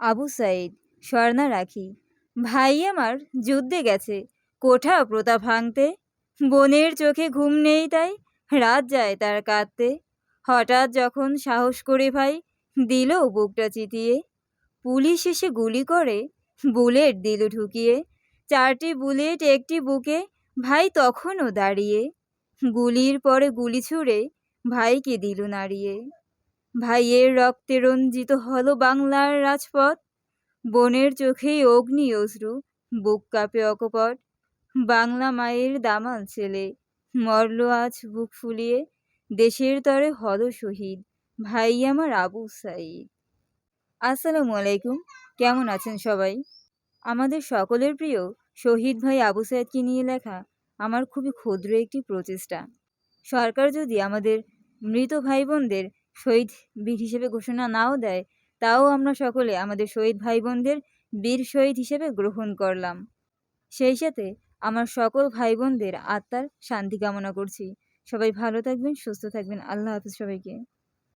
আবু সাইদ, স্বর্ণা রাখি। ভাই আমার যুদ্ধে গেছে, কোঠা প্রতাপ ভাঙতে। বোনের চোখে ঘুম নেই তাই, রাত যায় তার কাঁদতে। হঠাৎ যখন সাহস করে ভাই দিল বুকটা চিতিয়ে, পুলিশ এসে গুলি করে, বুলেট দিল ঢুকিয়ে। 4টি বুলেট একটি বুকে, ভাই তখনও দাঁড়িয়ে। গুলির পরে গুলি ছুড়ে ভাইকে দিল নাড়িয়ে। ভাইয়ের রক্তে রঞ্জিত হলো বাংলার রাজপথ, বোনের চোখে অগ্নি অশ্রু, বুক কাঁপে অকপট। বাংলা মায়ের দামাল ছেলে মরল আজ বুক ফুলিয়ে, দেশের তরে হলো শহীদ ভাই আমার আবু সাঈদ। আসসালামু আলাইকুম, কেমন আছেন সবাই? আমাদের সকলের প্রিয় শহীদ ভাই আবু সাঈদকে নিয়ে লেখা আমার খুবই ক্ষুদ্র একটি প্রচেষ্টা। সরকার যদি আমাদের মৃত ভাই বোনদের শহীদ বীর হিসেবে ঘোষণা নাও দেয়, তাও আমরা সকলে আমাদের শহীদ ভাই বোনদের বীর শহীদ হিসেবে গ্রহণ করলাম। সেই সাথে আমার সকল ভাই বোনদের আত্মার শান্তি কামনা করছি। সবাই ভালো থাকবেন, সুস্থ থাকবেন। আল্লাহ হাফিজ সবাইকে।